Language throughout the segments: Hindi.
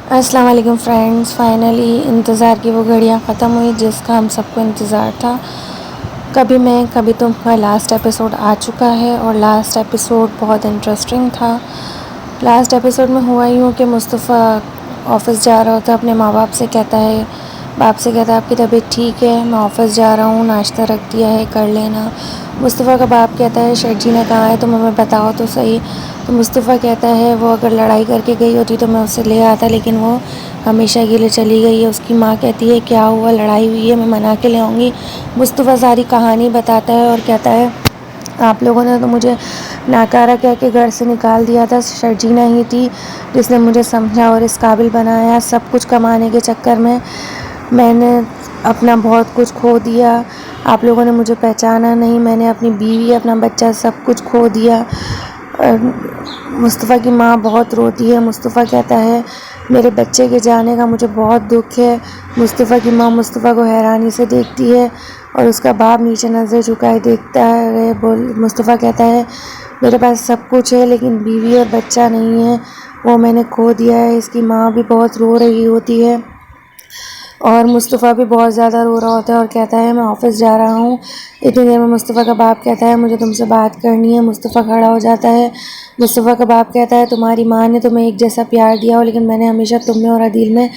अस्सलाम वालेकुम फ्रेंड्स। फाइनली इंतज़ार की वो घड़ियाँ ख़त्म हुई जिसका हम सबको इंतज़ार था। कभी मैं कभी तुम का लास्ट एपिसोड आ चुका है और लास्ट एपिसोड बहुत इंटरेस्टिंग था। लास्ट एपिसोड में हुआ यूँ कि मुस्तफ़ा ऑफ़िस जा रहा होता है, अपने माँ बाप से कहता है, बाप से कहता है आपकी तबीयत ठीक है, मैं ऑफ़िस जा रहा हूँ, नाश्ता रख दिया है, कर लेना। मुस्तफ़ा का बाप कहता है शर्जीना कहाँ है, तुम हमें बताओ तो सही। तो मुस्तफ़ा कहता है वो अगर लड़ाई करके गई होती तो मैं उसे ले आता, लेकिन वो हमेशा के लिए चली गई है। उसकी माँ कहती है क्या हुआ, लड़ाई हुई है, मैं मना के ले आऊँगी। मुस्तफ़ा सारी कहानी बताता है और कहता है आप लोगों ने तो मुझे नाकारा कह के घर से निकाल दिया था, शर्जीना ही थी जिसने मुझे समझा और इस काबिल बनाया। सब कुछ कमाने के चक्कर में मैंने अपना बहुत कुछ खो दिया, आप लोगों ने मुझे पहचाना नहीं, मैंने अपनी बीवी, अपना बच्चा, सब कुछ खो दिया। मुस्तफ़ा की माँ बहुत रोती है। मुस्तफ़ा कहता है मेरे बच्चे के जाने का मुझे बहुत दुख है। मुस्तफ़ा की माँ मुस्तफ़ा को हैरानी से देखती है और उसका बाप नीचे नज़र झुकाए देखता है। मुस्तफ़ा कहता है मेरे पास सब कुछ है लेकिन बीवी और बच्चा नहीं है, वो मैंने खो दिया है। इसकी माँ भी बहुत रो रही होती है और मुस्तफ़ा भी बहुत ज़्यादा रो रहा होता है और कहता है मैं ऑफ़िस जा रहा हूँ। इतनी देर में मुस्तफ़ा का बाप कहता है मुझे तुमसे बात करनी है। मुस्तफ़ा खड़ा हो जाता है। मुस्तफ़ा का बाप कहता है तुम्हारी माँ ने तुम्हें एक जैसा प्यार दिया हो, लेकिन मैंने हमेशा तुम में और अदील में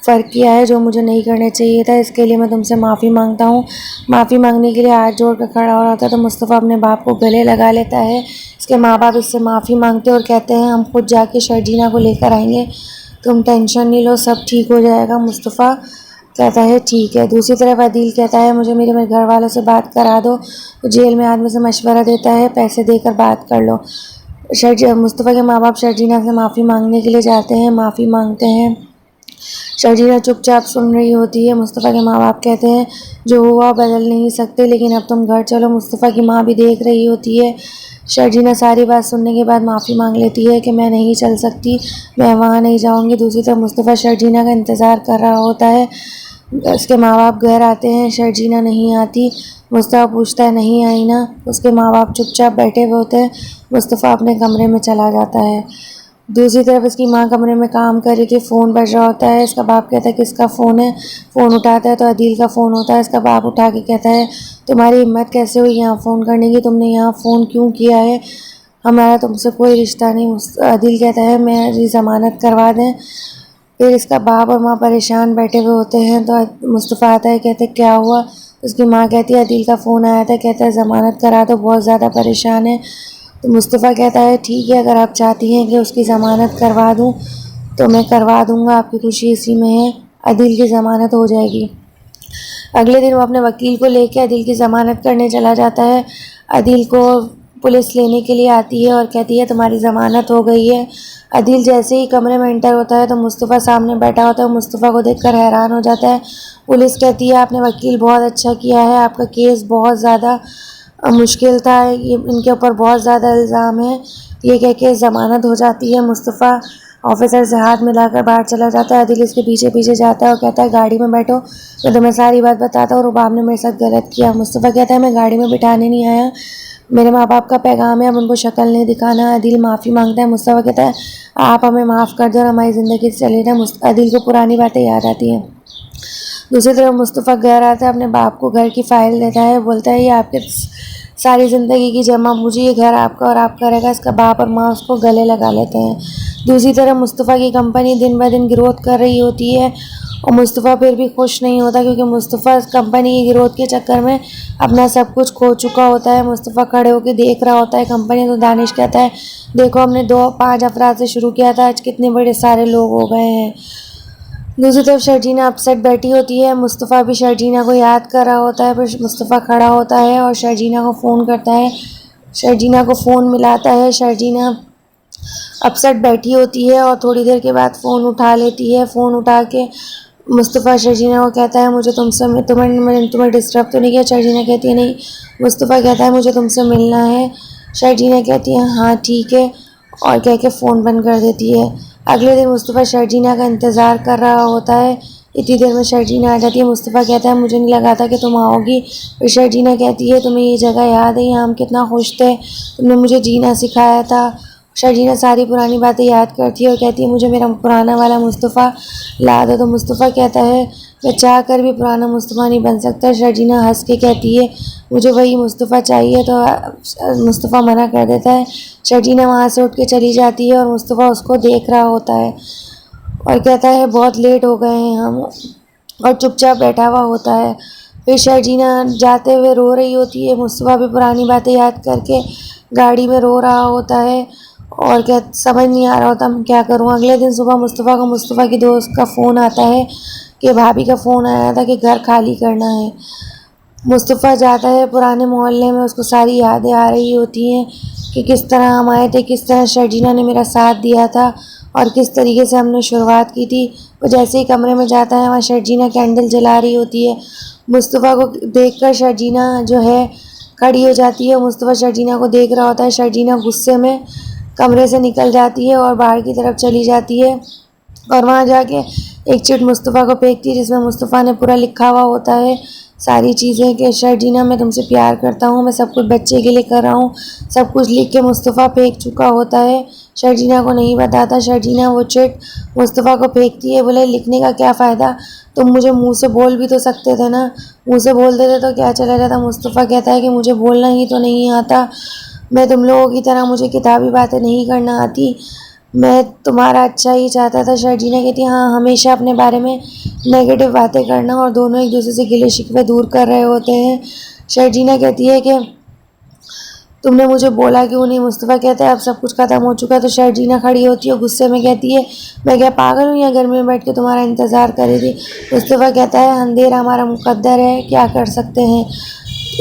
फ़र्क किया है जो मुझे नहीं करना चाहिए था। इसके लिए मैं तुमसे माफ़ी मांगता हूँ। माफ़ी मांगने के लिए हाथ जोड़ कर खड़ा हो रहा था तो मुस्तफ़ा अपने बाप को गले लगा लेता है। इसके माँ बाप इससे माफ़ी मांगते और कहते हैं हम खुद जाके शर्जीना को लेकर आएंगे, तुम टेंशन नहीं लो, सब ठीक हो जाएगा। मुस्तफ़ा कहता है ठीक है। दूसरी तरफ अदील कहता है मुझे मेरे घर वालों से बात करा दो। तो जेल में आदमी से मशवरा देता है पैसे देकर बात कर लो। मुस्तफ़ा के माँ बाप शर्जीना से माफ़ी मांगने के लिए जाते हैं, माफ़ी मांगते हैं। शर्जीना चुपचाप सुन रही होती है। मुस्तफ़ा के माँ बाप कहते हैं जो हुआ बदल नहीं सकते, लेकिन अब तुम घर चलो। मुस्तफ़ा की माँ भी देख रही होती है। शर्जीना सारी बात सुनने के बाद माफ़ी मांग लेती है कि मैं नहीं चल सकती, मैं वहाँ नहीं जाऊँगी। दूसरी तरफ मुस्तफ़ा शर्जीना का इंतज़ार कर रहा होता है। उसके माँ बाप घर आते हैं, शर्जीना नहीं आती। मुस्तफ़ा पूछता है नहीं आई ना। उसके माँ बाप चुपचाप बैठे हुए होते हैं। मुस्तफ़ा अपने कमरे में चला जाता है। दूसरी तरफ इसकी माँ कमरे में काम कर रही थी, फ़ोन बज रहा होता है। इसका बाप कहता है किसका फ़ोन है। फ़ोन उठाता है तो अदील का फ़ोन होता है। इसका बाप उठा के कहता है तुम्हारी हिम्मत कैसे हुई यहाँ फ़ोन करने की, तुमने यहाँ फ़ोन क्यों किया है, हमारा तुमसे कोई रिश्ता नहीं। अदील कहता है मेरी ज़मानत करवा दें। फिर इसका बाप और माँ परेशान बैठे हुए होते हैं तो मुस्तफ़ा आता है, कहते क्या हुआ। उसकी माँ कहती है अदील का फ़ोन आया था, कहता है ज़मानत करा दो, बहुत ज़्यादा परेशान है। तो मुस्तफ़ा कहता है ठीक है, अगर आप चाहती हैं कि उसकी ज़मानत करवा दूँ तो मैं करवा दूँगा, आपकी खुशी इसी में है, अदील की ज़मानत हो जाएगी। अगले दिन वो अपने वकील को लेकर अदील की ज़मानत करने चला जाता है। अदील को पुलिस लेने के लिए आती है और कहती है तुम्हारी ज़मानत हो गई है। अदील जैसे ही कमरे में एंटर होता है तो मुस्तफ़ा सामने बैठा होता है। मुस्तफ़ा को देखकर हैरान हो जाता है। पुलिस कहती है आपने वकील बहुत अच्छा किया है, आपका केस बहुत ज़्यादा मुश्किल था, ये इनके ऊपर बहुत ज़्यादा इल्ज़ाम है। ये कह के ज़मानत हो जाती है। मुस्तफ़ा ऑफिसर से हाथ मिलाकर बाहर चला जाता है। अदील इसके पीछे पीछे जाता है और कहता है गाड़ी में बैठो, मैं तुम्हें सारी बात बताता हूँ, रुबाब ने मेरे साथ गलत किया। मुस्तफ़ा कहता है मैं गाड़ी में बिठाने नहीं आया, मेरे माँ बाप का पैगाम है, अब उनको शक्ल नहीं दिखाना। अदील माफ़ी मांगता है। मुस्तफ़ा कहता है आप हमें माफ़ कर दो और हमारी ज़िंदगी से चले जाए। अदील को पुरानी बातें याद आती हैं। दूसरी तरफ मुस्तफ़ा घर आता है, अपने बाप को घर की फ़ाइल देता है, बोलता है ये आपके सारी ज़िंदगी की जमा पूंजी, ये घर आपका और आपका रहेगा। इसका बाप और माँ उसको गले लगा लेते हैं। दूसरी तरफ मुस्तफ़ा की कंपनी दिन ब दिन ग्रोथ कर रही होती है और मुस्तफ़ा फिर भी खुश नहीं होता, क्योंकि मुस्तफ़ा कंपनी की ग्रोथ के चक्कर में अपना सब कुछ खो चुका होता है। मुस्तफ़ा खड़े होकर देख रहा होता है कंपनी, तो दानिश कहता है देखो हमने 2-5 अफराद से शुरू किया था, आज कितने बड़े सारे लोग हो गए हैं। दूसरी तरफ शर्जीना अपसेट बैठी होती है। मुस्तफ़ा भी शर्जीना को याद कर रहा होता है, पर मुस्तफ़ा खड़ा होता है और शर्जीना को फ़ोन करता है। शर्जीना को फ़ोन मिलाता है। शर्जीना अपसेट बैठी होती है और थोड़ी देर के बाद फ़ोन उठा लेती है। फ़ोन उठा के मुस्तफ़ा शर्जीना को कहता है मुझे तुमसे तुम्हें डिस्टर्ब तो नहीं किया। शर्जीना कहती है नहीं। मुस्तफ़ा कहता है मुझे तुमसे मिलना है। शर्जीना कहती है हाँ ठीक है, और कह के फ़ोन बंद कर देती है। अगले दिन मुस्तफ़ा शर्जीना का इंतज़ार कर रहा होता है। इतनी देर में शर्जीना आ जाती है। मुस्तफ़ा कहता है मुझे नहीं लगा था कि तुम आओगी। फिर शर्जीना कहती है तुम्हें ये जगह याद है, यहाँ हम कितना खुश थे, तुमने मुझे जीना सिखाया था। शर्जीना सारी पुरानी बातें याद करती है और कहती है मुझे मेरा पुराना वाला मुस्तफ़ा ला दो। तो मुस्तफ़ा कहता है मैं चाह कर भी पुराना मुस्तफ़ा नहीं बन सकता। शर्जीना हंस के कहती है मुझे वही मुस्तफ़ा चाहिए। तो मुस्तफ़ा मना कर देता है। शर्जीना वहाँ से उठ के चली जाती है और मुस्तफ़ा उसको देख रहा होता है और कहता है बहुत लेट हो गए हैं हम, और चुपचाप बैठा हुआ होता है। फिर शर्जीना जाते हुए रो रही होती है। मुस्तफ़ा भी पुरानी बातें याद करके गाड़ी में रो रहा होता है और क्या समझ नहीं आ रहा होता मैं क्या करूँ। अगले दिन सुबह मुस्तफ़ा की दोस्त का फ़ोन आता है कि भाभी का फ़ोन आया था कि घर खाली करना है। मुस्तफ़ा जाता है पुराने मोहल्ले में, उसको सारी यादें आ रही होती हैं कि किस तरह हम आए थे, किस तरह शर्जीना ने मेरा साथ दिया था और किस तरीके से हमने शुरुआत की थी। वो जैसे ही कमरे में जाता है वहाँ शर्जीना कैंडल जला रही होती है। मुस्तफ़ा को देखकर शर्जीना जो है खड़ी हो जाती है। मुस्तफ़ा शर्जीना को देख रहा होता है। शर्जीना गुस्से में कमरे से निकल जाती है और बाहर की तरफ चली जाती है और वहाँ जाके एक चिट मुस्तफ़ा को फेंकती है जिसमें मुस्तफ़ा ने पूरा लिखा हुआ होता है सारी चीज़ें कि शर्जीना मैं तुमसे प्यार करता हूँ, मैं सब कुछ बच्चे के लिए कर रहा हूँ। सब कुछ लिख के मुस्तफ़ा फेंक चुका होता है, शर्जीना को नहीं बताता। शर्जीना वो चिट मुस्तफ़ा को फेंकती है। बोले लिखने का क्या फ़ायदा, तुम मुझे मुंह से बोल भी तो सकते थे ना, मुंह से बोल देते तो क्या चला जाता। मुस्तफ़ा कहता है कि मुझे बोलना ही तो नहीं आता, मैं तुम लोगों की तरह मुझे किताबी बातें नहीं करना आती, मैं तुम्हारा अच्छा ही चाहता था। शर्जीना कहती है हाँ हमेशा अपने बारे में नेगेटिव बातें करना, और दोनों एक दूसरे से गिले शिकवे दूर कर रहे होते हैं। शर्जीना कहती है कि तुमने मुझे बोला क्यों नहीं। मुस्तफ़ा कहता है अब सब कुछ ख़त्म हो चुका है। तो शर्जीना खड़ी होती है गुस्से में कहती है मैं क्या पागल हूँ या घर में बैठ के तुम्हारा इंतज़ार कर रही थी। मुस्तफ़ा कहता है अंधेरा हमारा मुकद्दर है, क्या कर सकते हैं।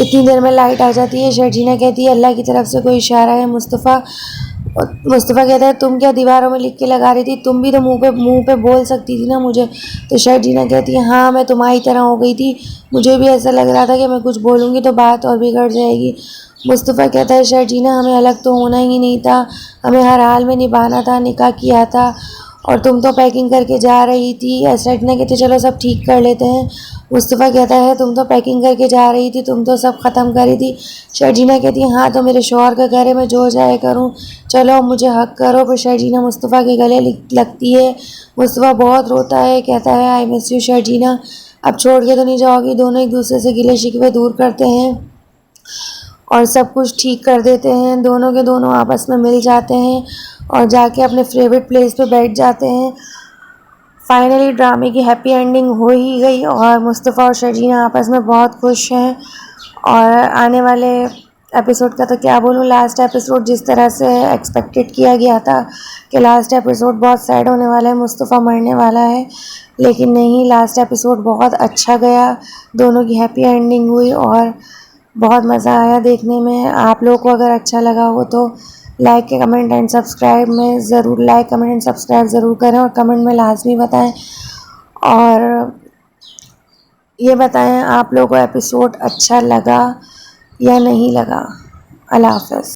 इतनी देर में लाइट आ जाती है। शर्जीना कहती है अल्लाह की तरफ से कोई इशारा है। मुस्तफ़ा कहता है तुम क्या दीवारों में लिख के लगा रही थी, तुम भी तो मुंह पे बोल सकती थी ना मुझे। तो शर्जीना कहती है हाँ मैं तुम्हारी तरह हो गई थी, मुझे भी ऐसा लग रहा था कि मैं कुछ बोलूँगी तो बात और बिगड़ जाएगी। मुस्तफ़ा कहता है शर्जीना हमें अलग तो होना ही नहीं था, हमें हर हाल में निभाना था, निकाह किया था और तुम तो पैकिंग करके जा रही थी। शर्जीना कहती है चलो सब ठीक कर लेते हैं। मुस्तफ़ा कहता है तुम तो पैकिंग करके जा रही थी, तुम तो सब ख़त्म करी थी। शर्जीना कहती है हाँ तो मेरे शौहर का घर है, मैं जो जाए करूँ, चलो मुझे हक करो। फिर शर्जीना मुस्तफ़ा के गले लगती है। मुस्तफ़ा बहुत रोता है, कहता है आई मिस यू शर्जीना, अब छोड़ के तो नहीं जाओगी। दोनों एक दूसरे से गिले शिकवे दूर करते हैं और सब कुछ ठीक कर देते हैं। दोनों के दोनों आपस में मिल जाते हैं और जाके अपने फेवरेट प्लेस पे बैठ जाते हैं। फाइनली ड्रामे की हैप्पी एंडिंग हो ही गई और मुस्तफ़ा और शर्जीना आपस में बहुत खुश हैं। और आने वाले एपिसोड का तो क्या बोलूँ, लास्ट एपिसोड जिस तरह से एक्सपेक्टेड किया गया था कि लास्ट एपिसोड बहुत सैड होने वाला है, मुस्तफ़ा मरने वाला है, लेकिन नहीं, लास्ट एपिसोड बहुत अच्छा गया, दोनों की हैप्पी एंडिंग हुई और बहुत मज़ा आया देखने में। आप लोगों को अगर अच्छा लगा हो तो लाइक कमेंट एंड सब्सक्राइब में ज़रूर लाइक कमेंट एंड सब्सक्राइब ज़रूर करें और कमेंट में लाजमी बताएं और ये बताएं आप लोगों को एपिसोड अच्छा लगा या नहीं लगा। अल्लाह हाफ़िज़।